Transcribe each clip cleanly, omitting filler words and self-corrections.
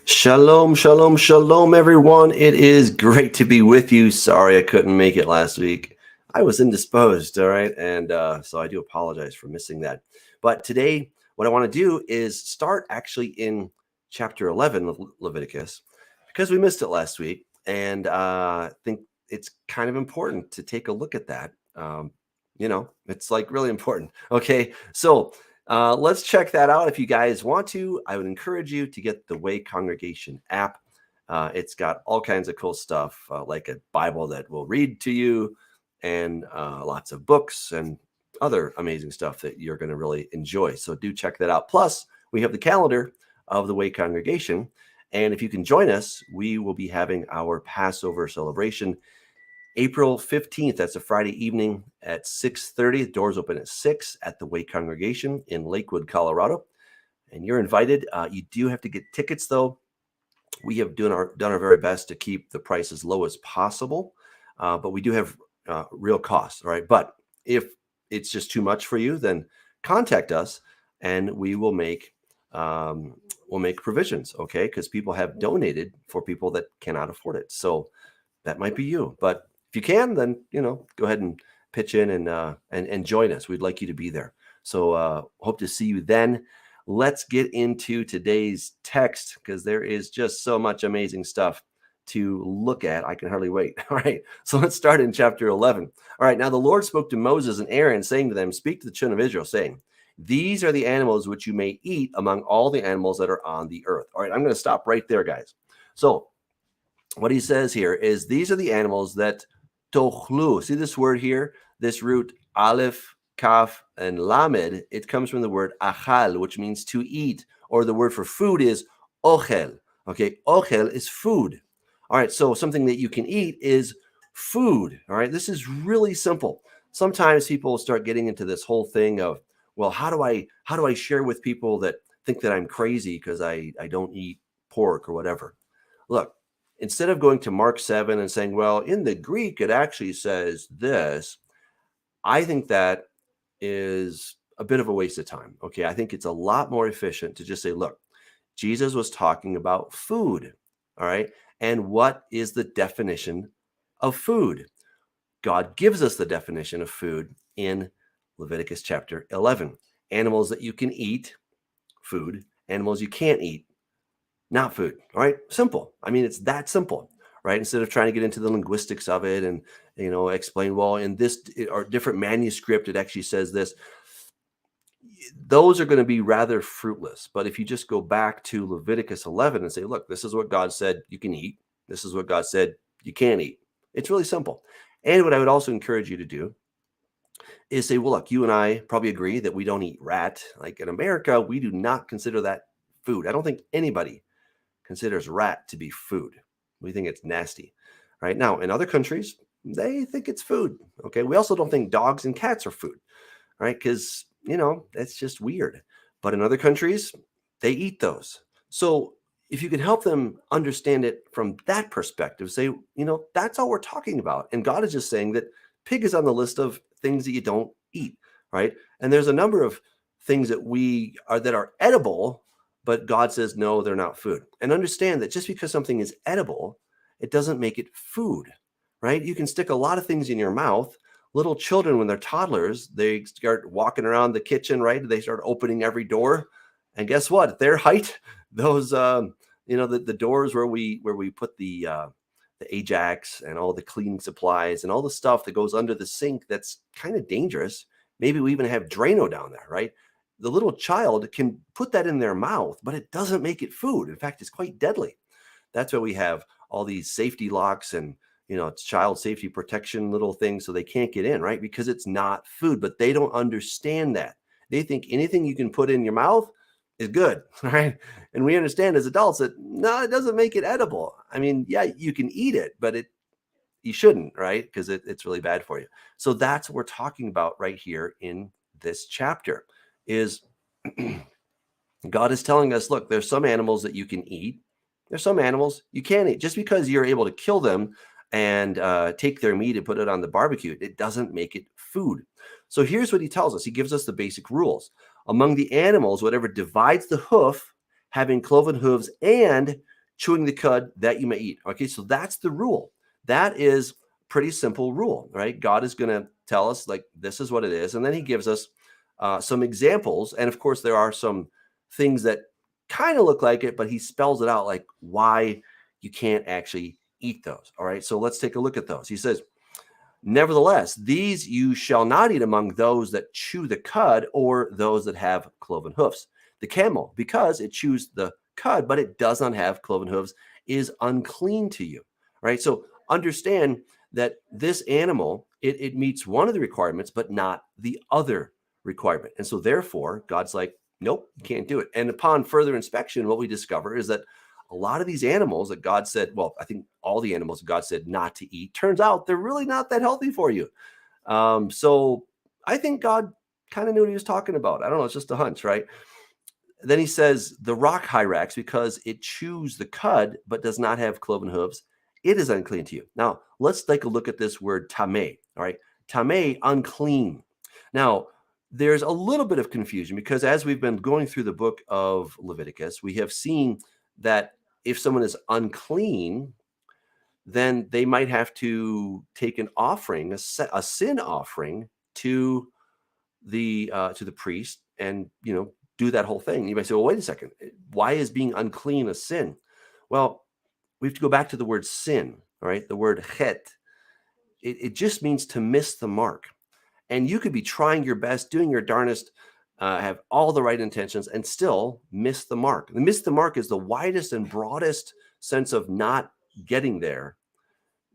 Shalom, shalom, shalom, everyone. It is great to be with you. Sorry I couldn't make it last week. I was indisposed, all right? And so I do apologize for missing that. But today, what I want to do is start actually in chapter 11 of Leviticus because we missed it last week. And I think it's kind of important to take a look at that. It's like really important. Okay, so let's check that out. If you guys want to, I would encourage you to get the Way Congregation app. It's got all kinds of cool stuff, like a Bible that will read to you, and lots of books and other amazing stuff that you're going to really enjoy. So do check that out. Plus, we have the calendar of the Way Congregation. And if you can join us, we will be having our Passover celebration April 15th. That's a Friday evening at 6:30. The doors open at 6 at the Way Congregation in Lakewood, Colorado. And you're invited. You do have to get tickets, though. We have done our very best to keep the price as low as possible, but we do have real costs, all right? But if it's just too much for you, then contact us, and we will make provisions, okay? Because people have donated for people that cannot afford it. So that might be you. But if you can, then go ahead and pitch in and join us. We'd like you to be there. So hope to see you then. Let's get into today's text because there is just so much amazing stuff to look at. I can hardly wait. All right. So let's start in chapter 11. All right. Now the Lord spoke to Moses and Aaron, saying to them, "Speak to the children of Israel, saying, these are the animals which you may eat among all the animals that are on the earth." All right. I'm going to stop right there, guys. So what he says here is these are the animals that tochlu. See this word here, this root aleph, kaf, and lamed. It comes from the word achal, which means to eat, or the word for food is ochel. Okay, ochel is food. All right, so something that you can eat is food. All right, this is really simple. Sometimes people start getting into this whole thing of, well, how do I share with people that think that I'm crazy because I don't eat pork or whatever? Look, instead of going to Mark 7 and saying, well, in the Greek, it actually says this, I think that is a bit of a waste of time. Okay, I think it's a lot more efficient to just say, look, Jesus was talking about food. All right. And what is the definition of food? God gives us the definition of food in Leviticus chapter 11. Animals that you can eat, food. Animals you can't eat, not food. All right. Simple. I mean, it's that simple, right? Instead of trying to get into the linguistics of it and, explain, well, in this or different manuscript, it actually says this. Those are going to be rather fruitless. But if you just go back to Leviticus 11 and say, look, this is what God said you can eat. This is what God said you can't eat. It's really simple. And what I would also encourage you to do is say, well, look, you and I probably agree that we don't eat rat. Like in America, we do not consider that food. I don't think anybody considers rat to be food. We think it's nasty. Right now, in other countries, they think it's food. Okay. We also don't think dogs and cats are food, right? Because, that's just weird. But in other countries, they eat those. So if you can help them understand it from that perspective, say, that's all we're talking about. And God is just saying that pig is on the list of things that you don't eat, right? And there's a number of things that are edible, but God says, no, they're not food. And understand that just because something is edible, it doesn't make it food, right? You can stick a lot of things in your mouth. Little children, when they're toddlers, they start walking around the kitchen, right? They start opening every door. And guess what? At their height, those, the doors where we put the Ajax and all the cleaning supplies and all the stuff that goes under the sink that's kind of dangerous. Maybe we even have Drano down there, right? The little child can put that in their mouth, but it doesn't make it food. In fact, it's quite deadly. That's why we have all these safety locks and, it's child safety protection little things so they can't get in, right? Because it's not food, but they don't understand that. They think anything you can put in your mouth is good, right? And we understand as adults that, no, it doesn't make it edible. I mean, yeah, you can eat it, but you shouldn't, right? Because it's really bad for you. So that's what we're talking about right here in this chapter is God is telling us, look, there's some animals that you can eat. There's some animals you can't eat. Just because you're able to kill them and take their meat and put it on the barbecue, it doesn't make it food. So here's what he tells us. He gives us the basic rules. Among the animals, whatever divides the hoof, having cloven hooves and chewing the cud that you may eat. Okay, so that's the rule. That is pretty simple rule, right? God is going to tell us, like, this is what it is. And then he gives us some examples. And of course, there are some things that kind of look like it, but he spells it out, like why you can't actually eat those. All right, so let's take a look at those. He says, nevertheless, these you shall not eat among those that chew the cud or those that have cloven hoofs. The camel, because it chews the cud, but it does not have cloven hooves, is unclean to you. Right? So understand that this animal, it meets one of the requirements, but not the other requirement. And so therefore, God's like, nope, you can't do it. And upon further inspection, what we discover is that a lot of these animals that God said, well, I think all the animals that God said not to eat, turns out they're really not that healthy for you. So I think God kind of knew what he was talking about. I don't know, it's just a hunch, right? Then he says, the rock hyrax, because it chews the cud, but does not have cloven hooves, it is unclean to you. Now, let's take a look at this word tameh, all right? Tameh, unclean. Now, there's a little bit of confusion because as we've been going through the book of Leviticus, we have seen that if someone is unclean, then they might have to take an offering, a sin offering to the priest, and do that whole thing. You might say, well, wait a second, why is being unclean a sin? Well, we have to go back to the word sin, all right? The word chet, it just means to miss the mark. And you could be trying your best, doing your darnest, have all the right intentions, and still miss the mark. The miss the mark is the widest and broadest sense of not getting there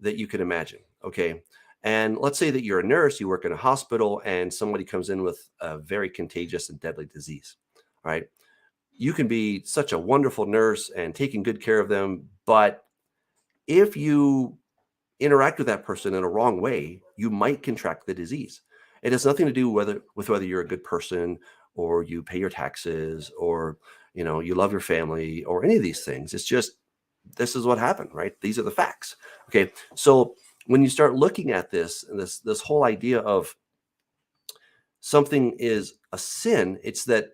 that you can imagine, okay? And let's say that you're a nurse, you work in a hospital, and somebody comes in with a very contagious and deadly disease, right? You can be such a wonderful nurse and taking good care of them, but if you interact with that person in a wrong way, you might contract the disease. It has nothing to do with whether you're a good person or you pay your taxes or you love your family or any of these things. It's just, this is what happened, right? These are the facts. Okay, so when you start looking at this whole idea of something is a sin, it's that,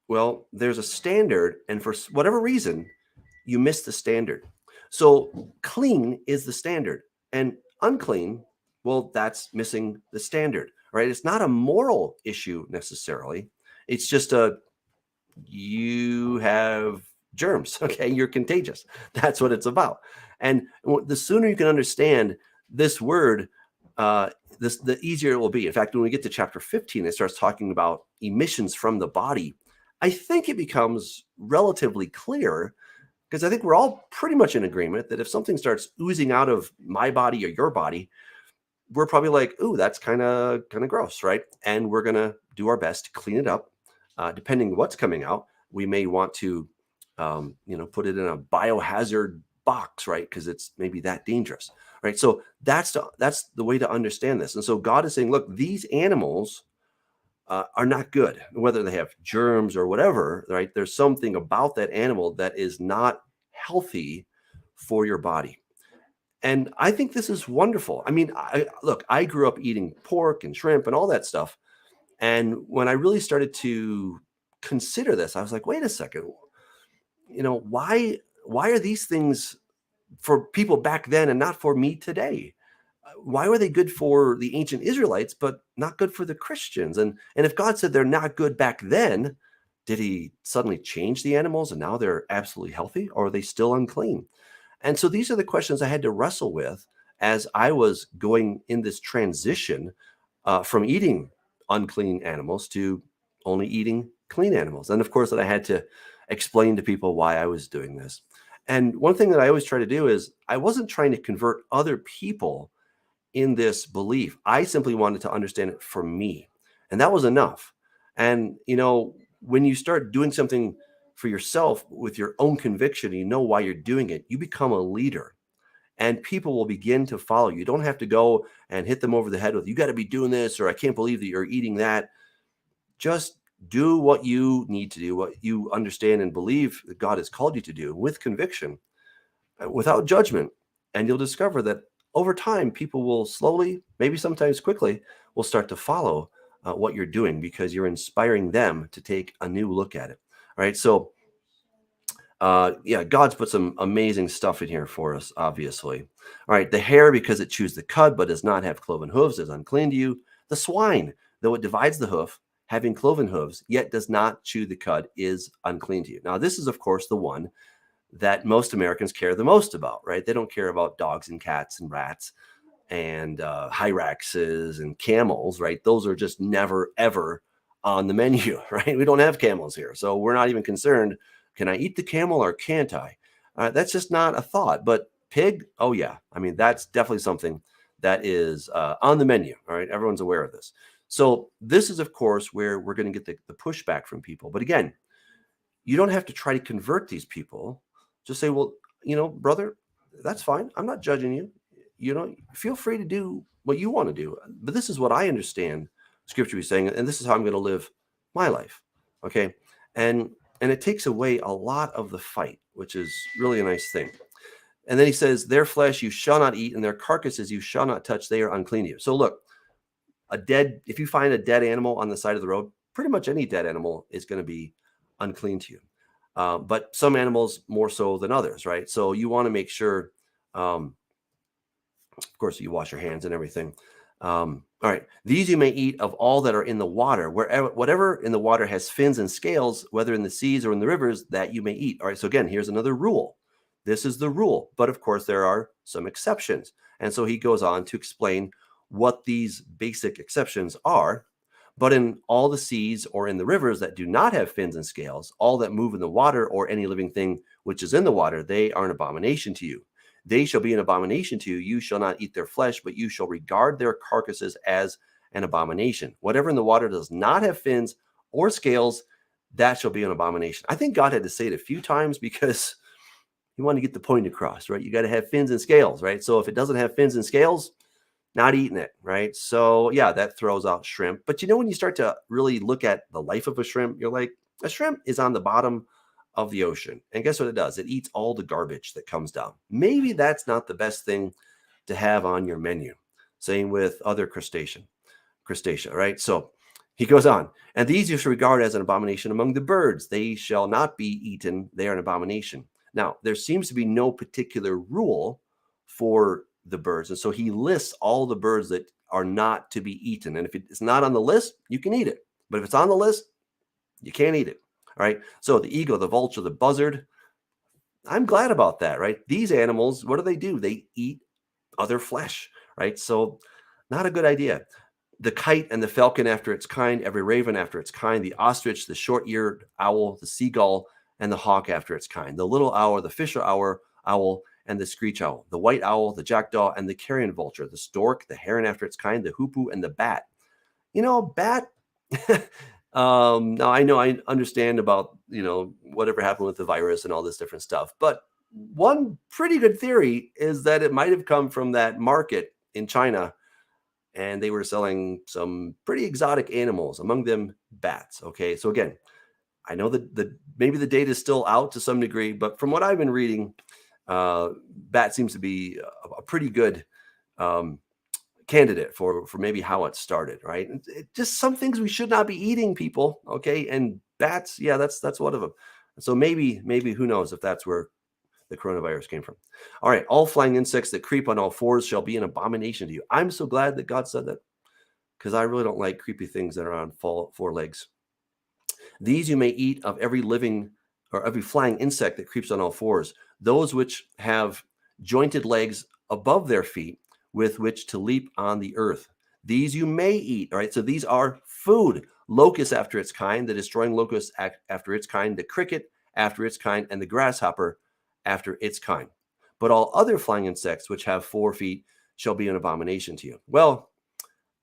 well, there's a standard, and for whatever reason, you miss the standard. So clean is the standard, and unclean, well, that's missing the standard, right? It's not a moral issue necessarily. It's just you have germs, okay? You're contagious. That's what it's about. And the sooner you can understand this word, the easier it will be. In fact, when we get to chapter 15, it starts talking about emissions from the body. I think it becomes relatively clear, because I think we're all pretty much in agreement that if something starts oozing out of my body or your body, we're probably like, ooh, that's kind of gross, right? And we're going to do our best to clean it up. Depending what's coming out, we may want to, put it in a biohazard box, right? Because it's maybe that dangerous, right? So that's the way to understand this. And so God is saying, look, these animals are not good, whether they have germs or whatever, right? There's something about that animal that is not healthy for your body. And I think this is wonderful. I mean, I grew up eating pork and shrimp and all that stuff. And when I really started to consider this, I was like, wait a second, why are these things for people back then and not for me today? Why were they good for the ancient Israelites, but not good for the Christians? And if God said they're not good back then, did he suddenly change the animals and now they're absolutely healthy, or are they still unclean? And so these are the questions I had to wrestle with as I was going in this transition from eating unclean animals to only eating clean animals. And of course, that I had to explain to people why I was doing this. And one thing that I always try to do is I wasn't trying to convert other people in this belief. I simply wanted to understand it for me. And that was enough. And, when you start doing something for yourself with your own conviction, you know why you're doing it, you become a leader and people will begin to follow you. You don't have to go and hit them over the head with, you got to be doing this, or I can't believe that you're eating that. Just do what you need to do, what you understand and believe that God has called you to do with conviction, without judgment. And you'll discover that over time, people will slowly, maybe sometimes quickly, will start to follow what you're doing because you're inspiring them to take a new look at it. All right. So Yeah, God's put some amazing stuff in here for us, obviously. All right, the hare, because it chews the cud but does not have cloven hooves, is unclean to you. The swine, though it divides the hoof, having cloven hooves, yet does not chew the cud, is unclean to you. Now, this is, of course, the one that most Americans care the most about, right? They don't care about dogs and cats and rats and hyraxes and camels, right? Those are just never, ever on the menu, right? We don't have camels here. So we're not even concerned. Can I eat the camel or can't I? That's just not a thought. But pig, oh, yeah. I mean, that's definitely something that is on the menu. All right. Everyone's aware of this. So this is, of course, where we're going to get the pushback from people. But again, you don't have to try to convert these people. Just say, well, brother, that's fine. I'm not judging you. Feel free to do what you want to do. But this is what I understand Scripture is saying, and this is how I'm going to live my life. Okay. And it takes away a lot of the fight, which is really a nice thing. And then he says, their flesh you shall not eat, and their carcasses you shall not touch. They are unclean to you. So look, if you find a dead animal on the side of the road, pretty much any dead animal is going to be unclean to you. But some animals more so than others, right? So you want to make sure, of course, you wash your hands and everything. All right. These you may eat of all that are in the water, whatever in the water has fins and scales, whether in the seas or in the rivers, that you may eat. All right. So again, here's another rule. This is the rule. But of course, there are some exceptions. And so he goes on to explain what these basic exceptions are. But in all the seas or in the rivers that do not have fins and scales, all that move in the water or any living thing which is in the water, they are an abomination to you. They shall be an abomination to you. You shall not eat their flesh, but you shall regard their carcasses as an abomination. Whatever in the water does not have fins or scales, that shall be an abomination. I think God had to say it a few times because he wanted to get the point across, right? You got to have fins and scales, right? So if it doesn't have fins and scales, not eating it, right? So yeah, that throws out shrimp. But when you start to really look at the life of a shrimp, you're like, a shrimp is on the bottom of the ocean. And guess what it does? It eats all the garbage that comes down. Maybe that's not the best thing to have on your menu. Same with other crustacea, right? So he goes on, and these you shall regard as an abomination among the birds. They shall not be eaten. They are an abomination. Now, there seems to be no particular rule for the birds. And so he lists all the birds that are not to be eaten. And if it's not on the list, you can eat it. But if it's on the list, you can't eat it. All right. So the eagle, the vulture, the buzzard, I'm glad about that, right? These animals, what do? They eat other flesh, right? So not a good idea. The kite and the falcon after its kind, every raven after its kind, the ostrich, the short-eared owl, the seagull, and the hawk after its kind, the little owl, the fisher owl, and the screech owl, the white owl, the jackdaw, and the carrion vulture, the stork, the heron after its kind, the hoopoe, and the bat. Bat. Now I understand about, whatever happened with the virus and all this different stuff. But one pretty good theory is that it might have come from that market in China, and they were selling some pretty exotic animals, among them bats. Okay. So again, I know that maybe the data is still out to some degree, but from what I've been reading, bat seems to be a pretty good candidate for maybe how it started, right? Just some things we should not be eating, people. Okay, and bats, yeah, that's one of them. So maybe who knows if that's where the coronavirus came from. All right, all flying insects that creep on all fours shall be an abomination to you. I'm so glad that God said that, because I really don't like creepy things that are on four legs. These you may eat of every living or every flying insect that creeps on all fours, those which have jointed legs above their feet with which to leap on the earth. These you may eat. All right. So these are food. Locust after its kind, the destroying locust after its kind, the cricket after its kind, and the grasshopper after its kind. But all other flying insects which have 4 feet shall be an abomination to you. Well,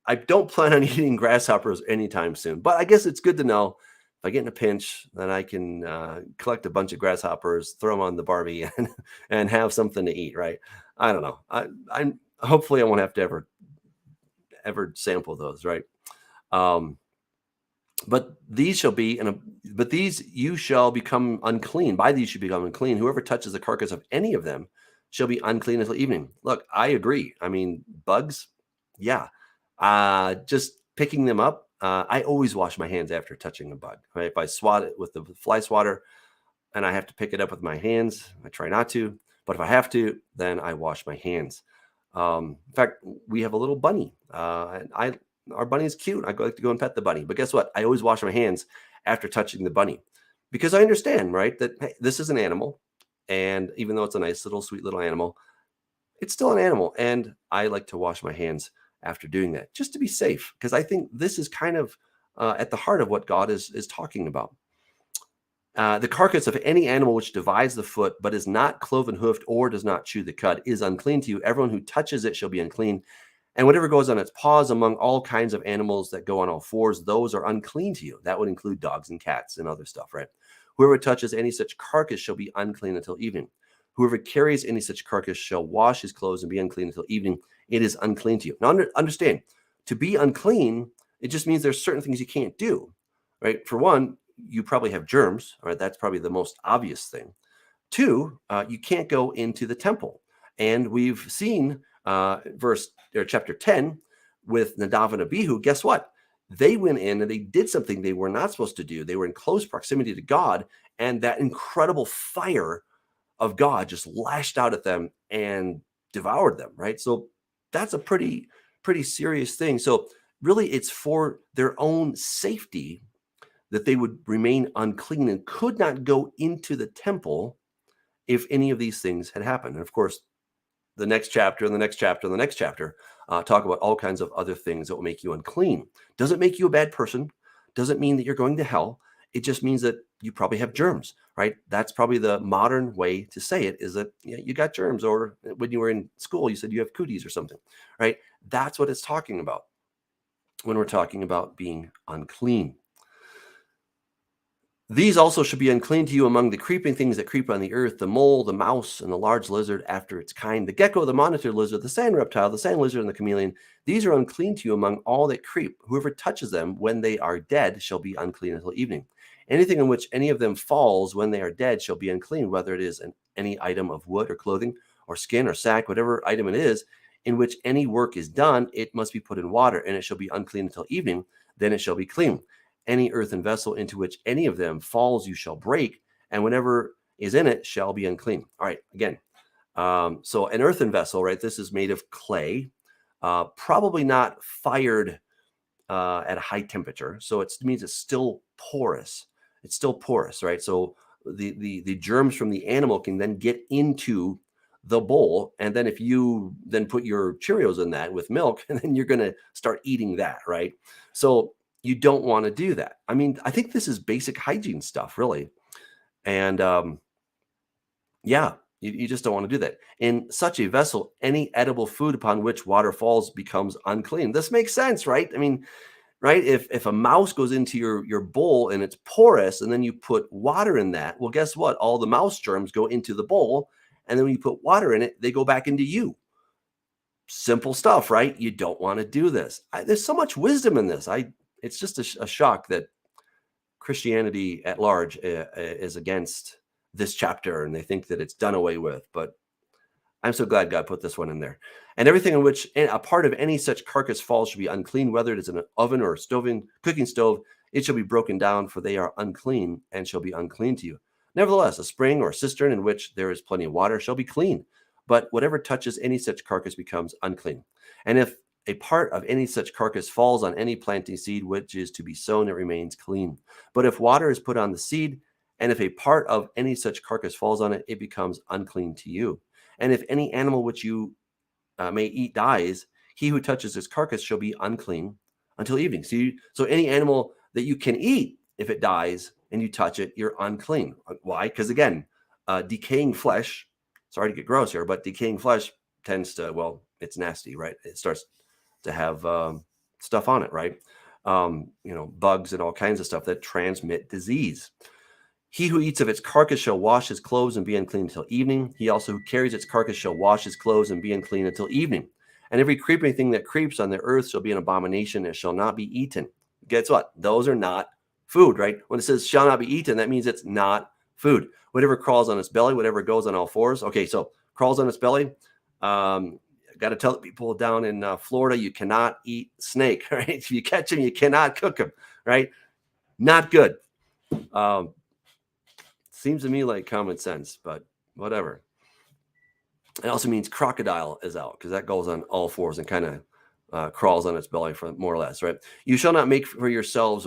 I don't plan on eating grasshoppers anytime soon, but I guess it's good to know if I get in a pinch, then I can collect a bunch of grasshoppers, throw them on the Barbie, and have something to eat, right? I don't know. I'm hopefully I won't have to ever sample those, right? But these shall be, but these you shall become unclean. By these you become unclean. Whoever touches the carcass of any of them shall be unclean until evening. Look, I agree. I mean, bugs, yeah. Just picking them up. I always wash my hands after touching a bug. Right? If I swat it with the fly swatter, and I have to pick it up with my hands. I try not to, but if I have to, then I wash my hands. In fact, we have a little bunny, and our bunny is cute. I like to go and pet the bunny, but guess what? I always wash my hands after touching the bunny, because I understand, right, that hey, this is an animal, and even though it's a nice little sweet little animal, it's still an animal, and I like to wash my hands after doing that, just to be safe, because I think this is kind of at the heart of what God is talking about. The carcass of any animal which divides the foot, but is not cloven hoofed or does not chew the cud, is unclean to you. Everyone who touches it shall be unclean. And whatever goes on its paws among all kinds of animals that go on all fours, those are unclean to you. That would include dogs and cats and other stuff, right? Whoever touches any such carcass shall be unclean until evening. Whoever carries any such carcass shall wash his clothes and be unclean until evening. It is unclean to you. Now, understand, to be unclean, it just means there's certain things you can't do, right? For one, you probably have germs, right? That's probably the most obvious thing. Two, you can't go into the temple. And we've seen chapter 10 with Nadav and Abihu. Guess what? They went in and they did something they were not supposed to do. They were in close proximity to God, and that incredible fire of God just lashed out at them and devoured them, right? So that's a pretty serious thing. So really, it's for their own safety that they would remain unclean and could not go into the temple if any of these things had happened. And of course, the next chapter and the next chapter and the next chapter talk about all kinds of other things that will make you unclean. Doesn't make you a bad person. Doesn't mean that you're going to hell. It just means that you probably have germs, right? That's probably the modern way to say it, is that you got germs, or when you were in school, you said you have cooties or something, right? That's what it's talking about when we're talking about being unclean. These also should be unclean to you among the creeping things that creep on the earth, the mole, the mouse, and the large lizard after its kind, the gecko, the monitor lizard, the sand reptile, the sand lizard, and the chameleon. These are unclean to you among all that creep. Whoever touches them when they are dead shall be unclean until evening. Anything in which any of them falls when they are dead shall be unclean, whether it is any item of wood or clothing or skin or sack, whatever item it is, in which any work is done, it must be put in water, and it shall be unclean until evening. Then it shall be clean. Any earthen vessel into which any of them falls you shall break, and whatever is in it shall be unclean. All right, again, so an earthen vessel, right? This is made of clay, probably not fired at a high temperature, so it means it's still porous. It's still porous, right? So the germs from the animal can then get into the bowl, and then if you then put your Cheerios in that with milk, and then you're going to start eating that, right? So you don't want to do that. I mean, I think this is basic hygiene stuff, really. And you just don't want to do that. In such a vessel, any edible food upon which water falls becomes unclean. This makes sense, right? I mean, right? If a mouse goes into your bowl and it's porous, and then you put water in that, well, guess what? All the mouse germs go into the bowl, and then when you put water in it, they go back into you. Simple stuff, right? You don't want to do this. There's so much wisdom in this. It's just a shock that Christianity at large is against this chapter, and they think that it's done away with. But I'm so glad God put this one in there. And everything in which a part of any such carcass falls shall be unclean, whether it is in an oven or a cooking stove, it shall be broken down, for they are unclean and shall be unclean to you. Nevertheless, a spring or a cistern in which there is plenty of water shall be clean, but whatever touches any such carcass becomes unclean. And if a part of any such carcass falls on any planting seed which is to be sown, it remains clean. But if water is put on the seed, and if a part of any such carcass falls on it, it becomes unclean to you. And if any animal which you may eat dies, he who touches its carcass shall be unclean until evening. So any animal that you can eat, if it dies and you touch it, you're unclean. Why? Because again, decaying flesh, sorry to get gross here, but decaying flesh tends to, well, it's nasty, right? It starts to have stuff on it, right? Bugs and all kinds of stuff that transmit disease. He who eats of its carcass shall wash his clothes and be unclean until evening. He also who carries its carcass shall wash his clothes and be unclean until evening. And every creeping thing that creeps on the earth shall be an abomination and shall not be eaten. Guess what? Those are not food, right? When it says shall not be eaten, that means it's not food. Whatever crawls on its belly, whatever goes on all fours. Okay, so crawls on its belly. Got to tell the people down in Florida, you cannot eat snake, right? If you catch them, you cannot cook them, right? Not good. Seems to me like common sense, but whatever. It also means crocodile is out, because that goes on all fours and kind of crawls on its belly, for more or less, right? You shall not make yourselves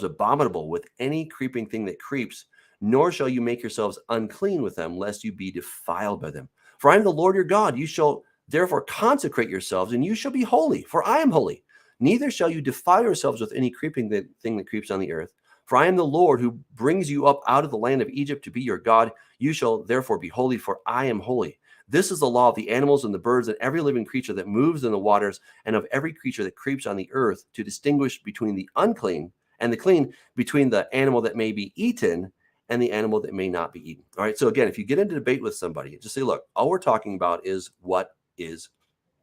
abominable with any creeping thing that creeps, nor shall you make yourselves unclean with them, lest you be defiled by them. For I am the Lord your God. You shall therefore consecrate yourselves, and you shall be holy, for I am holy. Neither shall you defile yourselves with any creeping thing that creeps on the earth. For I am the Lord who brings you up out of the land of Egypt to be your God. You shall therefore be holy, for I am holy. This is the law of the animals and the birds and every living creature that moves in the waters, and of every creature that creeps on the earth, to distinguish between the unclean and the clean, between the animal that may be eaten and the animal that may not be eaten. All right. So again, if you get into debate with somebody, just say, look, all we're talking about is what is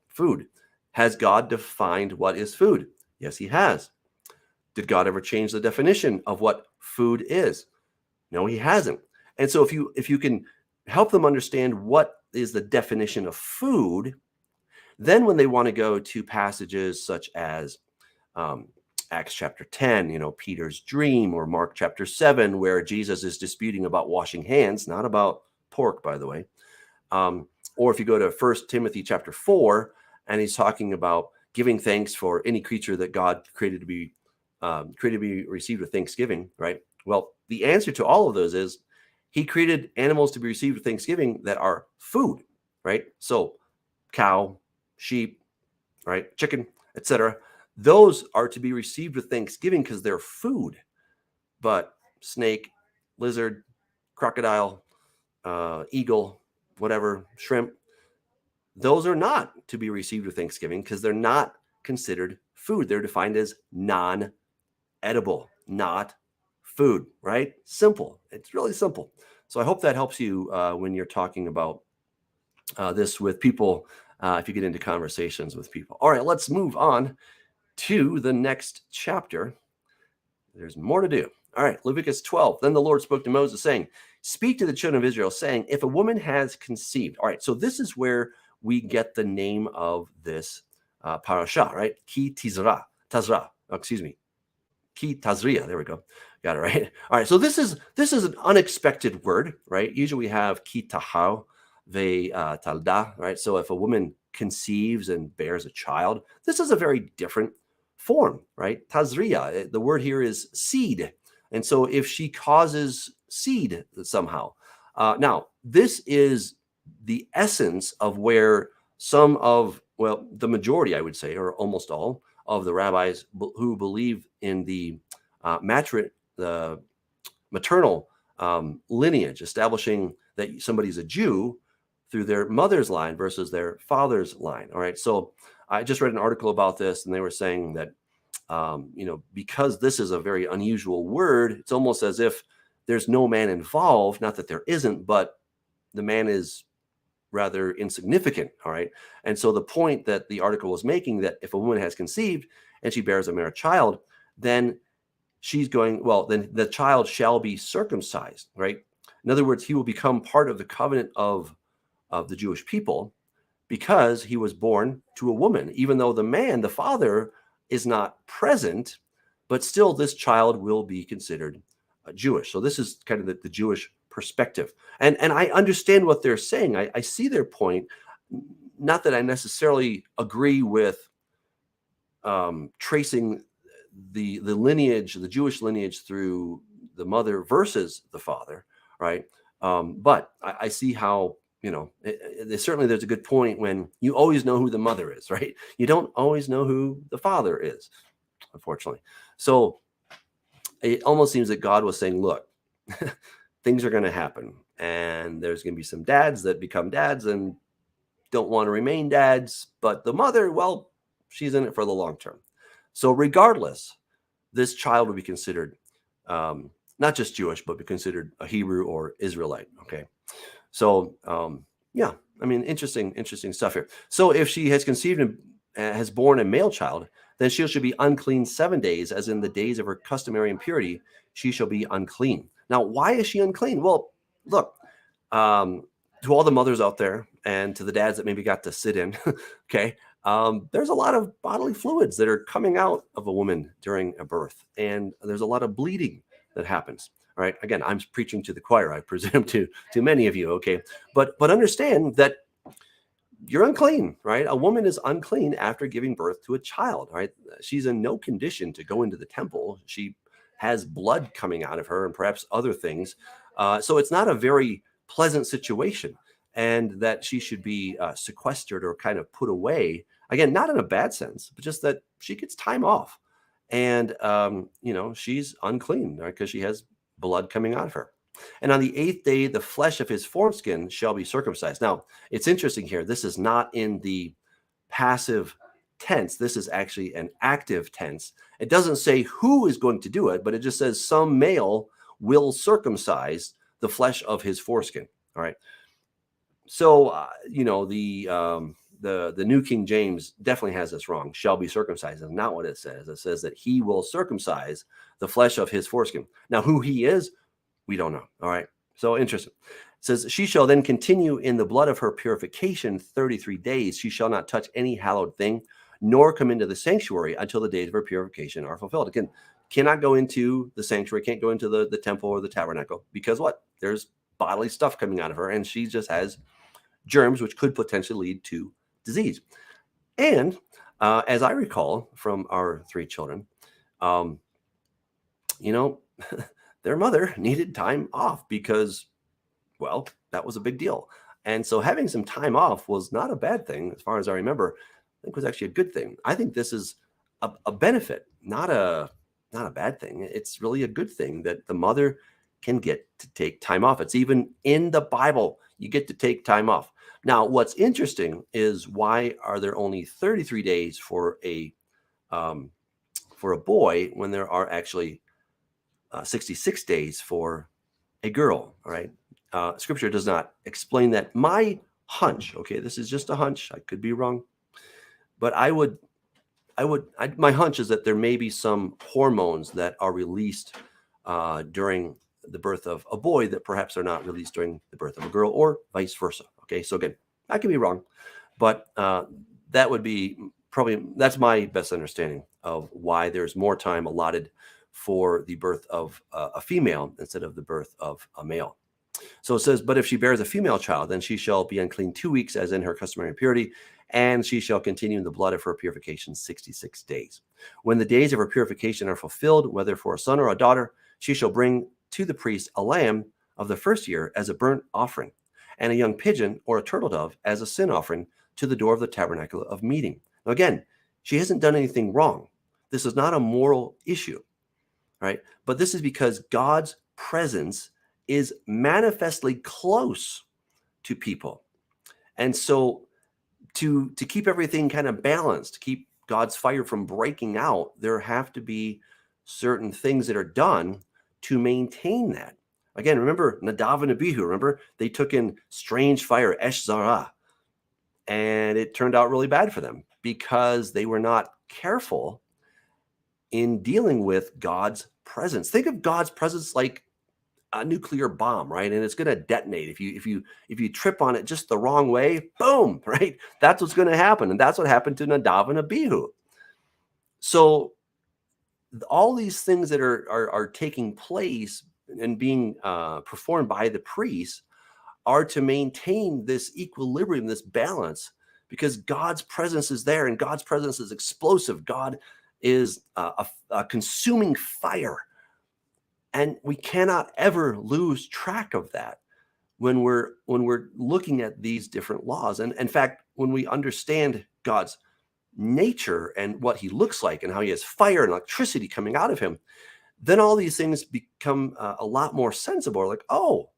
food. Has God defined what is food? Yes, he has. Did God ever change the definition of what food is? No, he hasn't. And so if you can help them understand what is the definition of food, then when they want to go to passages such as Acts chapter 10, Peter's dream, or Mark chapter 7, where Jesus is disputing about washing hands, not about pork, by the way. Or if you go to 1 Timothy chapter 4, and he's talking about giving thanks for any creature that God created to be received with thanksgiving, right? Well, the answer to all of those is he created animals to be received with thanksgiving that are food, right? So cow, sheep, right? Chicken, etc. Those are to be received with thanksgiving because they're food. But snake, lizard, crocodile, eagle, whatever, shrimp, those are not to be received with thanksgiving because they're not considered food. They're defined as non-edible, not food, right? Simple. It's really simple. So I hope that helps you when you're talking about this with people, if you get into conversations with people. All right, let's move on to the next chapter. There's more to do. All right, Leviticus 12. Then the Lord spoke to Moses, saying, speak to the children of Israel, saying, if a woman has conceived. All right, so this is where we get the name of this parasha, right? Ki Tazria. Ki Tazria. There we go. Got it right. All right, so this is an unexpected word, right? Usually we have ki tahau ve talda, right? So if a woman conceives and bears a child, this is a very different form, right? Tazria, the word here is seed. And so if she causes seed somehow. Now, this is the essence of where the majority, I would say, or almost all of the rabbis who believe in the maternal lineage, establishing that somebody's a Jew through their mother's line versus their father's line. All right. So I just read an article about this, and they were saying that, because this is a very unusual word, it's almost as if there's no man involved. Not that there isn't, but the man is rather insignificant. All right. And so the point that the article was making, that if a woman has conceived and she bears a male child, then then the child shall be circumcised, right? In other words, he will become part of the covenant of the Jewish people because he was born to a woman, even though the father, is not present, but still this child will be considered Jewish. So this is kind of the Jewish perspective. And I understand what they're saying. I see their point. Not that I necessarily agree with tracing the lineage, the Jewish lineage, through the mother versus the father, right? But I see how, certainly there's a good point when you always know who the mother is, right? You don't always know who the father is, unfortunately. So it almost seems that God was saying, look, things are going to happen, and there's going to be some dads that become dads and don't want to remain dads, but the mother, well, she's in it for the long term. So regardless, this child will be considered not just Jewish, but be considered a Hebrew or Israelite. Okay. So, interesting stuff here. So if she has conceived and has born a male child, then she shall be unclean 7 days, as in the days of her customary impurity, she shall be unclean. Now, why is she unclean? Well, look, to all the mothers out there and to the dads that maybe got to sit in, okay, there's a lot of bodily fluids that are coming out of a woman during a birth, and there's a lot of bleeding that happens. right? Again, I'm preaching to the choir, I presume to many of you, okay? But understand that you're unclean, right? A woman is unclean after giving birth to a child, right? She's in no condition to go into the temple. She has blood coming out of her and perhaps other things. So it's not a very pleasant situation, and that she should be sequestered or kind of put away. Again, not in a bad sense, but just that she gets time off. And, she's unclean, right? Because she has blood coming out of her. And on the 8th day, the flesh of his foreskin shall be circumcised. Now, it's interesting here. This is not in the passive tense. This is actually an active tense. It doesn't say who is going to do it, but it just says some male will circumcise the flesh of his foreskin. All right. So, the New King James definitely has this wrong. Shall be circumcised is not what it says. It says that he will circumcise the flesh of his foreskin. Now, who he is, we don't know. All right. So interesting. It says, she shall then continue in the blood of her purification 33 days. She shall not touch any hallowed thing, nor come into the sanctuary until the days of her purification are fulfilled. Again, cannot go into the sanctuary, can't go into the temple or the tabernacle, because what? There's bodily stuff coming out of her, and she just has germs, which could potentially lead to disease. And as I recall from our 3 children, their mother needed time off because, well, that was a big deal. And so having some time off was not a bad thing. As far as I remember, I think it was actually a good thing. I think this is a benefit, not a bad thing. It's really a good thing that the mother can get to take time off. It's even in the Bible. You get to take time off. Now, what's interesting is, why are there only 33 days for a boy when there are actually 66 days for a girl? All right. Scripture does not explain that. My hunch, okay, this is just a hunch, I could be wrong, but my hunch is that there may be some hormones that are released during the birth of a boy that perhaps are not released during the birth of a girl, or vice versa. Okay. So again, I could be wrong, but that would be that's my best understanding of why there's more time allotted for the birth of a female instead of the birth of a male. So it says, but if she bears a female child, then she shall be unclean 2 weeks, as in her customary impurity, and she shall continue in the blood of her purification 66 days. When the days of her purification are fulfilled, whether for a son or a daughter, she shall bring to the priest a lamb of the first year as a burnt offering, and a young pigeon or a turtle dove as a sin offering to the door of the tabernacle of meeting. Now again, she hasn't done anything wrong. This is not a moral issue, right? But this is because God's presence is manifestly close to people. And so to keep everything kind of balanced, to keep God's fire from breaking out, there have to be certain things that are done to maintain that. Again, remember Nadav and Abihu, remember they took in strange fire, Esh Zarah, and it turned out really bad for them because they were not careful in dealing with God's presence. Think of God's presence like a nuclear bomb, right? And it's going to detonate. If you trip on it just the wrong way, boom, right? That's what's going to happen. And that's what happened to Nadav and Abihu. So all these things that are taking place and being performed by the priests are to maintain this equilibrium, this balance, because God's presence is there, and God's presence is explosive. God is a consuming fire. And we cannot ever lose track of that when we're looking at these different laws. And in fact, when we understand God's nature and what he looks like and how he has fire and electricity coming out of him, then all these things become a lot more sensible. Like, oh,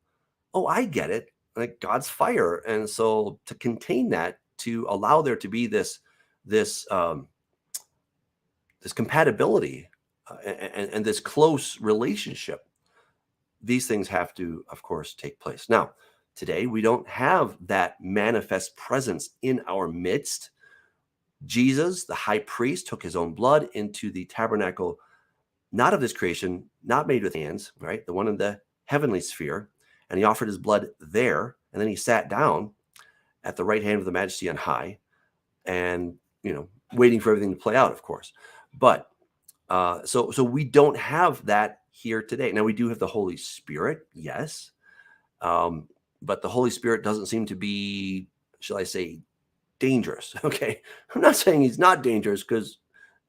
I get it. Like God's fire. And so to contain that, to allow there to be this compatibility and this close relationship, these things have to, of course, take place. Now, today, we don't have that manifest presence in our midst. Jesus, the high priest, took his own blood into the tabernacle, not of this creation, not made with hands, right? The one in the heavenly sphere. And he offered his blood there. And then he sat down at the right hand of the Majesty on high, and, waiting for everything to play out, of course. But so we don't have that here today. Now, we do have the Holy Spirit, yes, but the Holy Spirit doesn't seem to be, shall I say, dangerous. Okay, I'm not saying he's not dangerous, because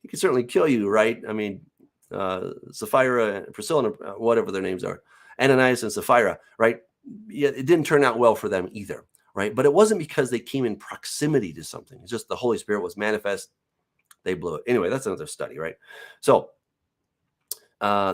he can certainly kill you, right? I mean, Sapphira, Priscilla, whatever their names are, Ananias and Sapphira, right? Yeah, it didn't turn out well for them either, right? But it wasn't because they came in proximity to something. It's just the Holy Spirit was manifest. They blew it. Anyway, that's another study, right? So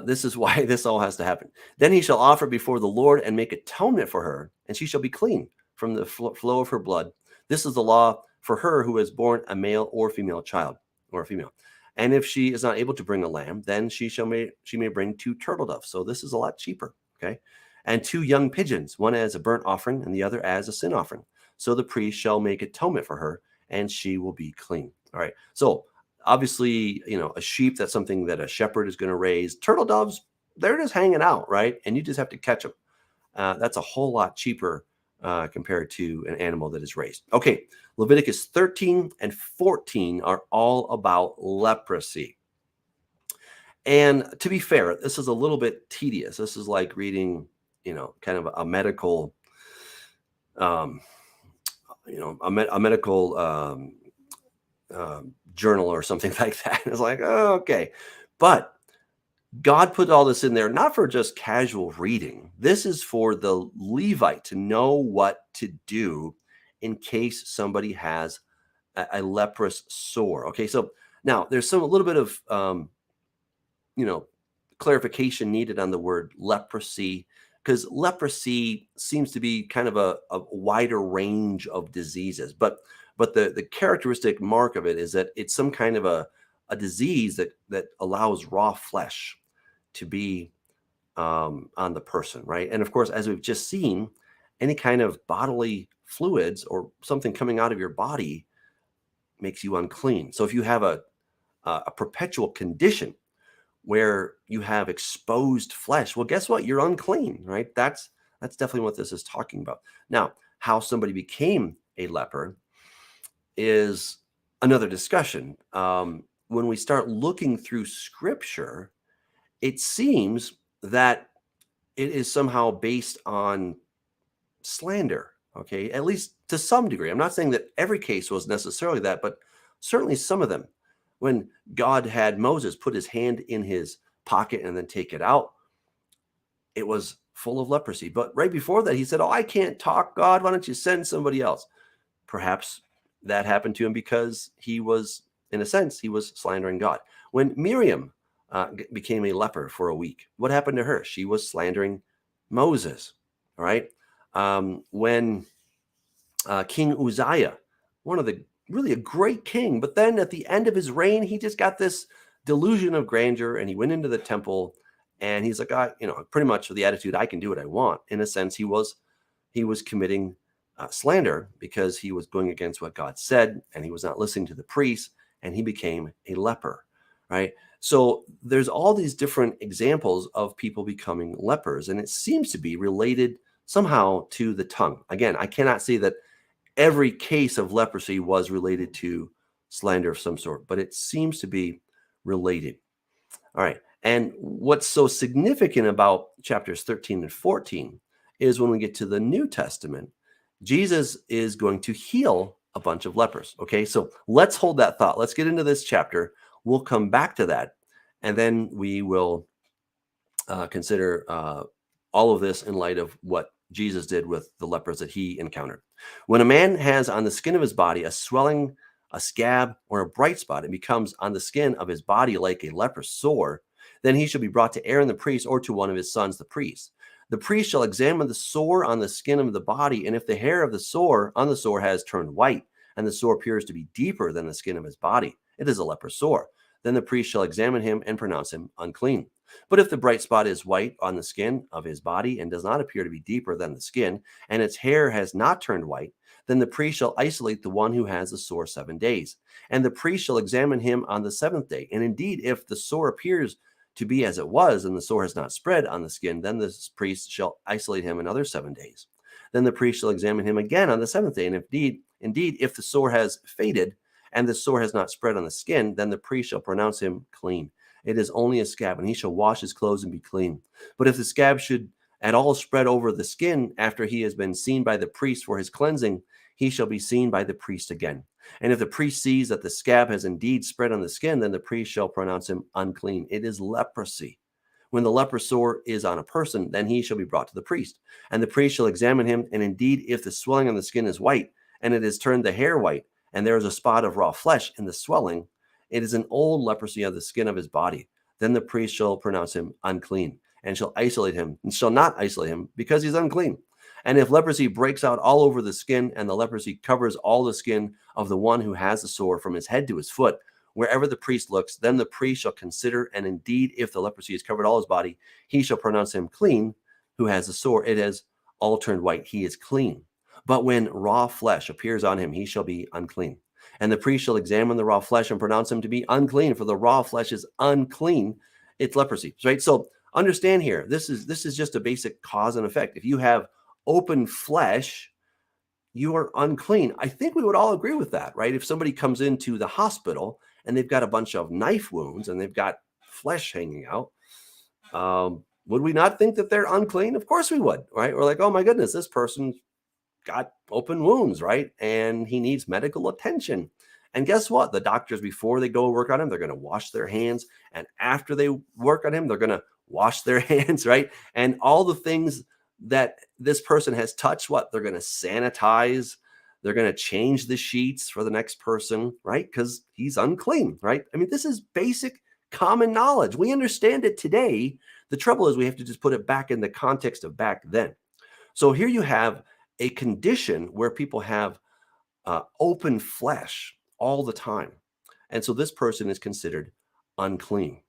this is why this all has to happen. Then he shall offer before the Lord and make atonement for her, and she shall be clean from the flow of her blood. This is the law for her who has borne a male or female child, or a female. And if she is not able to bring a lamb, then she may bring 2 turtle doves. So this is a lot cheaper, okay? And 2 young pigeons, one as a burnt offering and the other as a sin offering. So the priest shall make atonement for her, and she will be clean. All right. So obviously, a sheep, that's something that a shepherd is going to raise. Turtle doves, they're just hanging out, right? And you just have to catch them. That's a whole lot cheaper compared to an animal that is raised. Okay, Leviticus 13 and 14 are all about leprosy. And to be fair, this is a little bit tedious. This is like reading, kind of a medical, a medical journal or something like that. It's like, oh, okay. But God put all this in there, not for just casual reading. This is for the Levite to know what to do in case somebody has a leprous sore. Okay, so now there's a little bit of, clarification needed on the word leprosy, because leprosy seems to be kind of a wider range of diseases. But the characteristic mark of it is that it's some kind of a disease that allows raw flesh to be on the person, right? And of course, as we've just seen, any kind of bodily fluids or something coming out of your body makes you unclean. So if you have a perpetual condition where you have exposed flesh, well, guess what? You're unclean, right? That's definitely what this is talking about. Now, how somebody became a leper is another discussion. When we start looking through Scripture, it seems that it is somehow based on slander, okay? At least to some degree. I'm not saying that every case was necessarily that, but certainly some of them. When God had Moses put his hand in his pocket and then take it out, it was full of leprosy. But right before that, he said, "Oh, I can't talk, God. Why don't you send somebody else?" Perhaps that happened to him because he was, in a sense, he was slandering God. When Miriam became a leper for a week, what happened to her? She was slandering Moses, all right? When King Uzziah, one of the really a great king, but then at the end of his reign, he just got this delusion of grandeur, and he went into the temple, and he's like, pretty much with the attitude, I can do what I want. In a sense, he was committing slander, because he was going against what God said, and he was not listening to the priests, and he became a leper, right? So there's all these different examples of people becoming lepers, and it seems to be related somehow to the tongue. Again, I cannot say that every case of leprosy was related to slander of some sort, but it seems to be related. All right. And what's so significant about chapters 13 and 14 is when we get to the New Testament, Jesus is going to heal a bunch of lepers. Okay. So let's hold that thought. Let's get into this chapter. We'll come back to that, and then we will consider all of this in light of what Jesus did with the lepers that he encountered. When a man has on the skin of his body a swelling, a scab, or a bright spot, it becomes on the skin of his body like a leprous sore, then he shall be brought to Aaron the priest, or to one of his sons the priest. The priest shall examine the sore on the skin of the body, and if the hair of the sore on the sore has turned white, and the sore appears to be deeper than the skin of his body, it is a leprous sore. Then the priest shall examine him and pronounce him unclean. But if the bright spot is white on the skin of his body and does not appear to be deeper than the skin, and its hair has not turned white, then the priest shall isolate the one who has the sore 7 days. And the priest shall examine him on the 7th day. And indeed, if the sore appears to be as it was, and the sore has not spread on the skin, then the priest shall isolate him another 7 days. Then the priest shall examine him again on the 7th day. And indeed, if the sore has faded and the sore has not spread on the skin, then the priest shall pronounce him clean. It is only a scab, and he shall wash his clothes and be clean. But if the scab should at all spread over the skin after he has been seen by the priest for his cleansing, he shall be seen by the priest again. And if the priest sees that the scab has indeed spread on the skin, then the priest shall pronounce him unclean. It is leprosy. When the leper sore is on a person, then he shall be brought to the priest. And the priest shall examine him, and indeed, if the swelling on the skin is white, and it has turned the hair white, and there is a spot of raw flesh in the swelling, it is an old leprosy of the skin of his body. Then the priest shall pronounce him unclean, and shall isolate him, and shall not isolate him, because he's unclean. And if leprosy breaks out all over the skin, and the leprosy covers all the skin of the one who has the sore from his head to his foot, wherever the priest looks, then the priest shall consider, and indeed, if the leprosy has covered all his body, he shall pronounce him clean, who has the sore. It has all turned white. He is clean. But when raw flesh appears on him, he shall be unclean. And the priest shall examine the raw flesh and pronounce him to be unclean, for the raw flesh is unclean. It's leprosy, right? So understand here, this is just a basic cause and effect. If you have open flesh, you are unclean. I think we would all agree with that, right? If somebody comes into the hospital and they've got a bunch of knife wounds and they've got flesh hanging out, would we not think that they're unclean? Of course we would, right? We're like, oh my goodness, this person got open wounds, right? And he needs medical attention. And guess what? The doctors, before they go work on him, they're going to wash their hands. And after they work on him, they're going to wash their hands, right? And all the things that this person has touched, what? They're going to sanitize. They're going to change the sheets for the next person, right? Because he's unclean, right? I mean, this is basic common knowledge. We understand it today. The trouble is we have to just put it back in the context of back then. So here you have a condition where people have open flesh all the time. And so this person is considered unclean,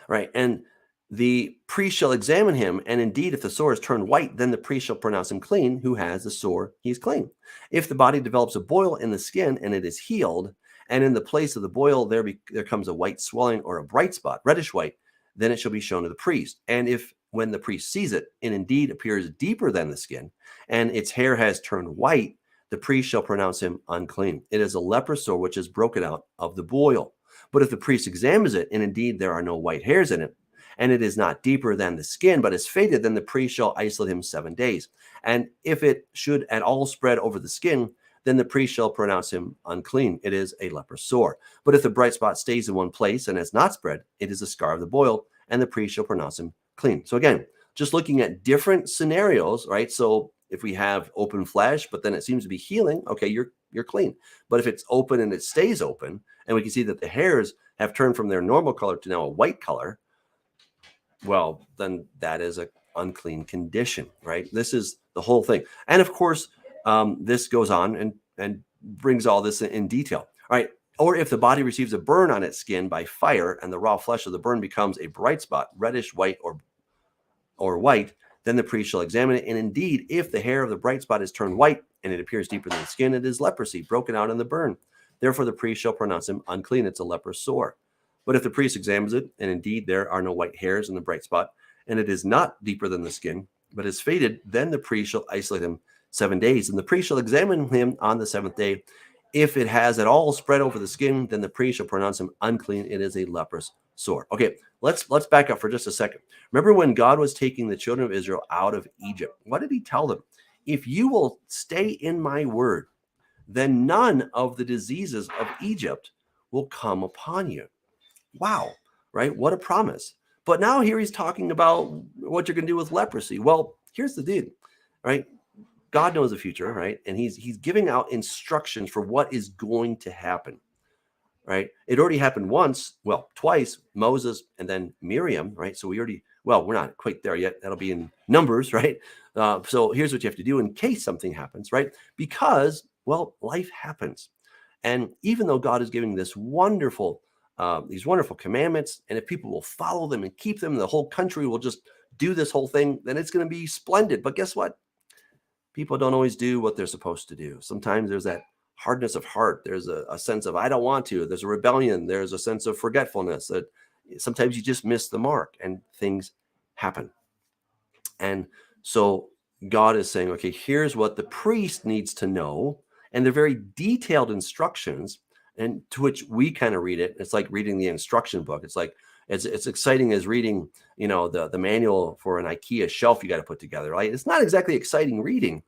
right? And the priest shall examine him, and indeed, if the sore is turned white, then the priest shall pronounce him clean. Who has the sore, he's clean. If the body develops a boil in the skin and it is healed, and in the place of the boil there comes a white swelling or a bright spot, reddish white, then it shall be shown to the priest. And if when the priest sees it, it indeed appears deeper than the skin, and its hair has turned white, the priest shall pronounce him unclean. It is a leper sore which is broken out of the boil. But if the priest examines it, and indeed there are no white hairs in it, and it is not deeper than the skin, but is faded, then the priest shall isolate him 7 days. And if it should at all spread over the skin, then the priest shall pronounce him unclean. It is a leper sore. But if the bright spot stays in one place and has not spread, it is a scar of the boil, and the priest shall pronounce him clean. So again, just looking at different scenarios, right? So if we have open flesh, but then it seems to be healing, okay, you're clean. But if it's open and it stays open, and we can see that the hairs have turned from their normal color to now a white color, well, then that is an unclean condition, right? This is the whole thing. And of course, this goes on and brings all this in detail, right? Or if the body receives a burn on its skin by fire and the raw flesh of the burn becomes a bright spot, reddish, white, or white, then the priest shall examine it. And indeed, if the hair of the bright spot is turned white and it appears deeper than the skin, it is leprosy broken out in the burn. Therefore, the priest shall pronounce him unclean. It's a leper sore. But if the priest examines it, and indeed there are no white hairs in the bright spot, and it is not deeper than the skin, but is faded, then the priest shall isolate him 7 days. And the priest shall examine him on the 7th day. If it has at all spread over the skin, then the priest shall pronounce him unclean. It is a leprous sore. Okay, let's back up for just a second. Remember when God was taking the children of Israel out of Egypt? What did he tell them? If you will stay in my word, then none of the diseases of Egypt will come upon you. Wow, right? What a promise. But now here he's talking about what you're going to do with leprosy. Well, here's the deal, right? God knows the future, right? And he's giving out instructions for what is going to happen, right? It already happened once, well, twice, Moses and then Miriam, right? So we're not quite there yet. That'll be in Numbers, right? So here's what you have to do in case something happens, right? Because, well, life happens. And even though God is giving these wonderful commandments, and if people will follow them and keep them, the whole country will just do this whole thing, then it's going to be splendid. But guess what? People don't always do what they're supposed to do. Sometimes there's that hardness of heart. There's a sense of, I don't want to. There's a rebellion. There's a sense of forgetfulness. That sometimes you just miss the mark and things happen. And so God is saying, okay, here's what the priest needs to know. And they're very detailed instructions. And to which we kind of read it. It's like reading the instruction book. It's like, it's exciting as reading, the manual for an IKEA shelf you got to put together, right? It's not exactly exciting reading,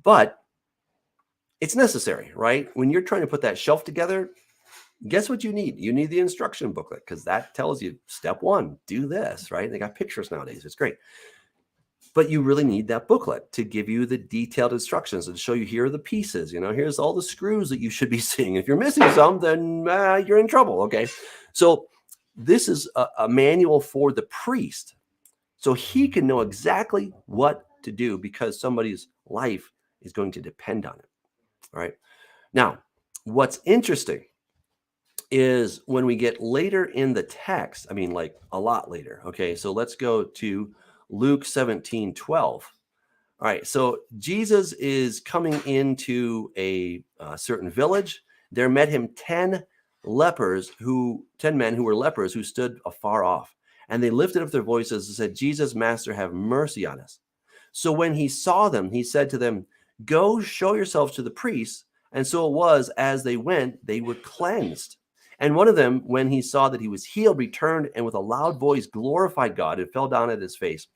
but it's necessary, right? When you're trying to put that shelf together, guess what you need? You need the instruction booklet, because that tells you step one, do this, right? They got pictures nowadays. It's great. But you really need that booklet to give you the detailed instructions and show you, here are the pieces, here's all the screws that you should be seeing. If you're missing some, then you're in trouble. Okay. So this is a manual for the priest, so he can know exactly what to do, because somebody's life is going to depend on it. All right. Now, what's interesting is when we get later in the text, I mean, like a lot later. Okay. So let's go to Luke 17:12. All right. So Jesus is coming into a certain village. There met him 10 men who were lepers, who stood afar off. And they lifted up their voices and said, "Jesus, Master, have mercy on us." So when he saw them, he said to them, "Go show yourselves to the priests." And so it was, as they went, they were cleansed. And one of them, when he saw that he was healed, returned and with a loud voice glorified God, and fell down at his face,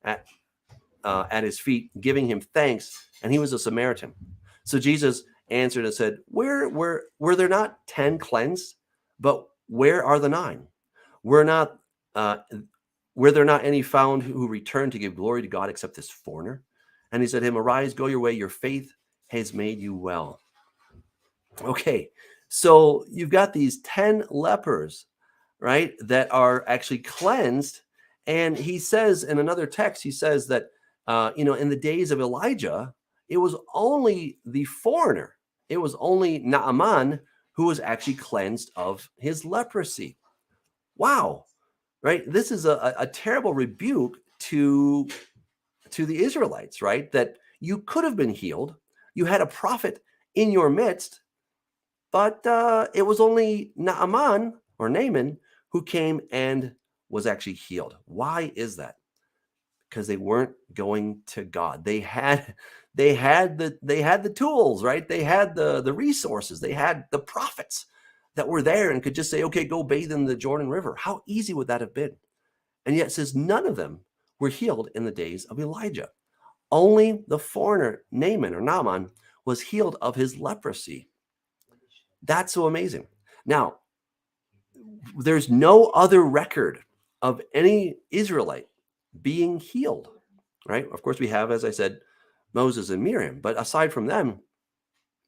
at his feet, giving him thanks. And he was a Samaritan. So Jesus answered and said, were there not 10 cleansed? But where are the 9? Were there not any found who returned to give glory to God except this foreigner? And he said to him, "Arise, go your way. Your faith has made you well." Okay. So you've got these 10 lepers, right, that are actually cleansed. And he says in another text, he says that, in the days of Elijah, it was only the foreigner, it was only Naaman who was actually cleansed of his leprosy. Wow. Right. This is a terrible rebuke to the Israelites, right? That you could have been healed. You had a prophet in your midst, but it was only Naaman who came and was actually healed. Why is that? Because they weren't going to God. They had the tools, right? They had the resources. They had the prophets that were there and could just say, "Okay, go bathe in the Jordan River." How easy would that have been? And yet it says none of them were healed in the days of Elijah. Only the foreigner Naaman was healed of his leprosy. That's so amazing. Now, there's no other record of any Israelite being healed, right? Of course, we have, as I said, Moses and Miriam, but aside from them,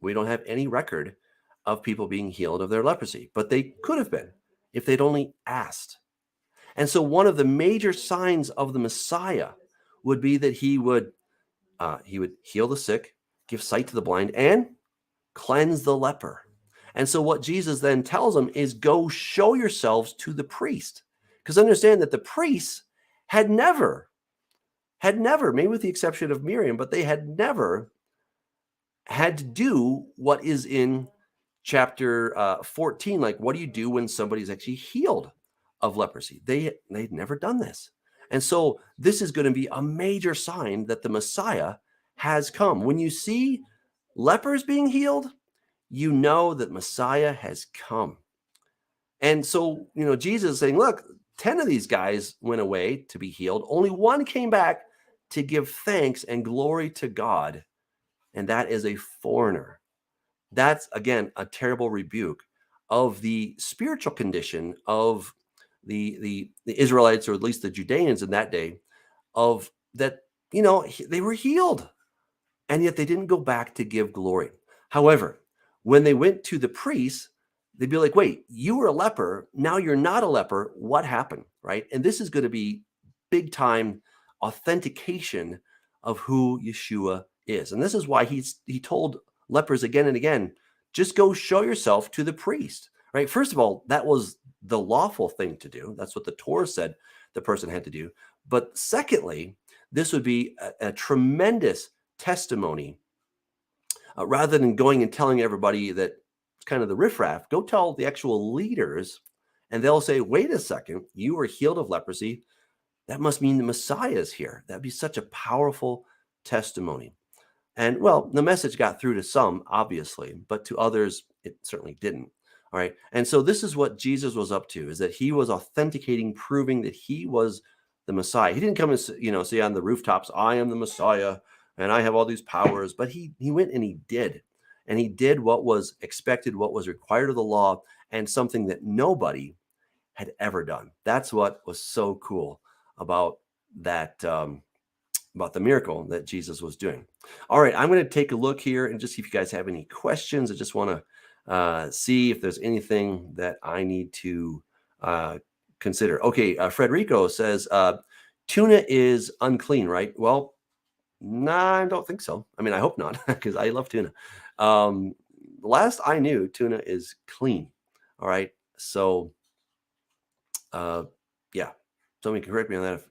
we don't have any record of people being healed of their leprosy, but they could have been if they'd only asked. And so one of the major signs of the Messiah would be that he would heal the sick, give sight to the blind, and cleanse the leper. And so what Jesus then tells them is, go show yourselves to the priest. Because understand that the priests had never, maybe with the exception of Miriam, but they had never had to do what is in chapter 14. Like, what do you do when somebody's actually healed of leprosy? They'd never done this. And so this is going to be a major sign that the Messiah has come. When you see lepers being healed, you know that Messiah has come. And so, Jesus is saying, look, 10 of these guys went away to be healed. Only one came back to give thanks and glory to God. And that is a foreigner. That's, again, a terrible rebuke of the spiritual condition of the Israelites, or at least the Judeans in that day, of that, they were healed, and yet they didn't go back to give glory. However, when they went to the priests, they'd be like, wait, you were a leper. Now you're not a leper. What happened? Right. And this is going to be big time authentication of who Yeshua is. And this is why he told lepers again and again, just go show yourself to the priest. Right. First of all, that was the lawful thing to do. That's what the Torah said the person had to do. But secondly, this would be a tremendous testimony. Rather than going and telling everybody that it's kind of the riffraff, go tell the actual leaders, and they'll say, wait a second, you were healed of leprosy. That must mean the Messiah is here. That'd be such a powerful testimony. And well, the message got through to some, obviously, but to others, it certainly didn't. All right. And so this is what Jesus was up to, is that he was authenticating, proving that he was the Messiah. He didn't come and, say on the rooftops, I am the Messiah and I have all these powers, but he went and he did. And he did what was expected, what was required of the law, and something that nobody had ever done. That's what was so cool about that, about the miracle that Jesus was doing. All right, I'm going to take a look here and just see if you guys have any questions. I just want to see if there's anything that I need to consider. Okay, Frederico says, tuna is unclean, right? Well, no, I don't think so. I mean, I hope not, because I love tuna. Last I knew, tuna is clean. All right, so yeah, somebody can correct me on that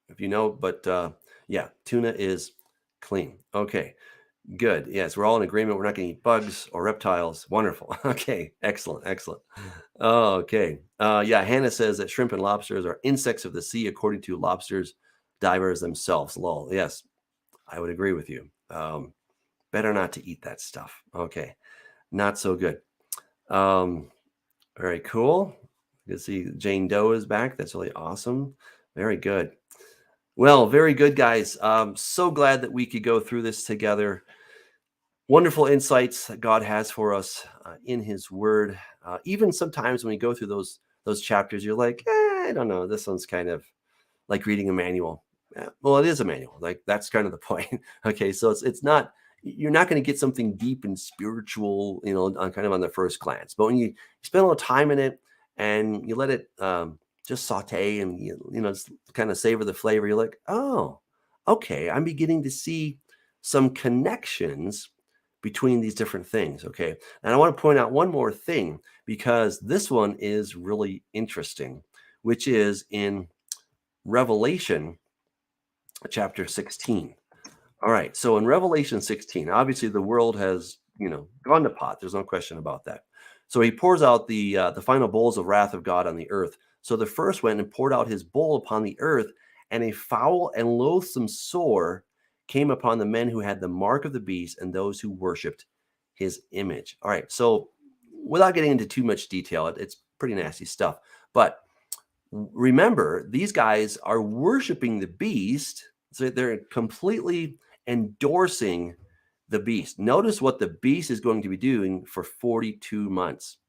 if you know, but yeah, tuna is clean. Okay, good. Yes, we're all in agreement. We're not going to eat bugs or reptiles. Wonderful. Okay, excellent. Okay. Yeah, Hannah says that shrimp and lobsters are insects of the sea, according to lobsters divers themselves. Lol. Yes, I would agree with you. Better not to eat that stuff. Okay, not so good. Very cool. You can see Jane Doe is back. That's really awesome. Very good. Well, very good, guys. So glad that we could go through this together. Wonderful insights that God has for us in His Word. Even sometimes when we go through those chapters, you're like, I don't know. This one's kind of like reading a manual. Well, it is a manual. Like that's kind of the point. Okay, so it's not. You're not going to get something deep and spiritual, on the first glance. But when you spend a little time in it and you let it just saute and just kind of savor the flavor, you're like, oh, okay, I'm beginning to see some connections between these different things. Okay, and I want to point out one more thing, because this one is really interesting, which is in Revelation chapter 16. All right, so in Revelation 16, obviously the world has gone to pot. There's no question about that. So he pours out the final bowls of wrath of God on the earth. So the first went and poured out his bowl upon the earth, and a foul and loathsome sore came upon the men who had the mark of the beast and those who worshipped his image. All right, so without getting into too much detail, it's pretty nasty stuff. But remember, these guys are worshiping the beast, so they're completely endorsing the beast. Notice what the beast is going to be doing for 42 months.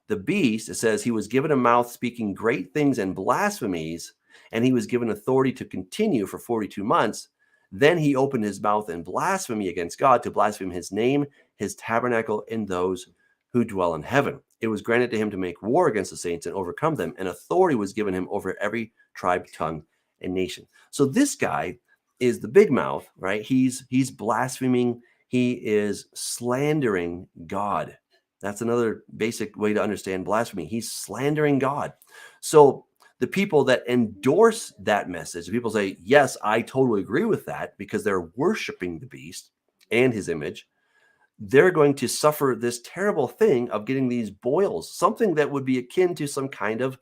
The beast, it says, he was given a mouth speaking great things and blasphemies, and he was given authority to continue for 42 months. Then he opened his mouth in blasphemy against God, to blaspheme his name, his tabernacle, and those who dwell in heaven. It was granted to him to make war against the saints and overcome them, and authority was given him over every tribe, tongue, and nation. So this guy is the big mouth, right? He's blaspheming. He is slandering God. That's another basic way to understand blasphemy. He's slandering God. So the people that endorse that message, the people say, yes, I totally agree with that, because they're worshiping the beast and his image. They're going to suffer this terrible thing of getting these boils, something that would be akin to some kind of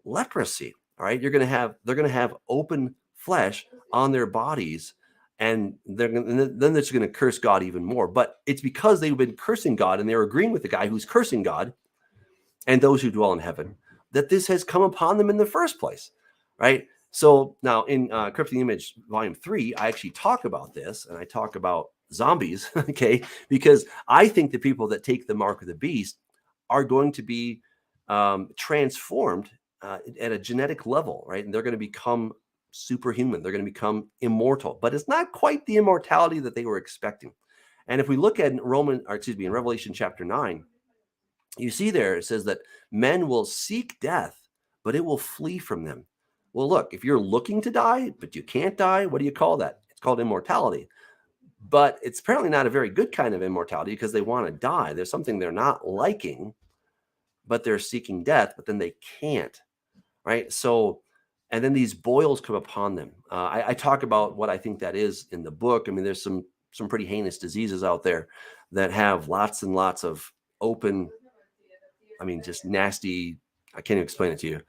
leprosy. All right, they're going to have open flesh on their bodies, and then they're just going to curse God even more. But it's because they've been cursing God and they're agreeing with the guy who's cursing God and those who dwell in heaven, that this has come upon them in the first place, right? So now in Corrupting Image Volume 3, I actually talk about this, and I talk about zombies, okay? Because I think the people that take the mark of the beast are going to be transformed at a genetic level, right? And they're going to become superhuman. They're going to become immortal, but it's not quite the immortality that they were expecting. And if we look at in Revelation chapter 9, you see there, it says that men will seek death, but it will flee from them. Well, look, if you're looking to die, but you can't die, what do you call that? It's called immortality. But it's apparently not a very good kind of immortality, because they want to die. There's something they're not liking, but they're seeking death, but then they can't, right? So, and then these boils come upon them. I talk about what I think that is in the book. I mean, there's some pretty heinous diseases out there that have lots and lots of open, just nasty. I can't even explain it to you.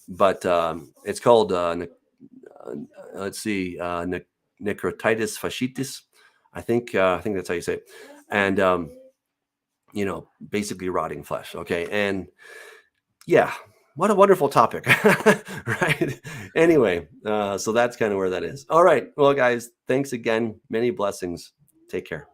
But it's called, necrotitis fasciitis. I think that's how you say it. And basically rotting flesh. Okay. And yeah, what a wonderful topic, right? Anyway, so that's kind of where that is. All right. Well, guys, thanks again. Many blessings. Take care.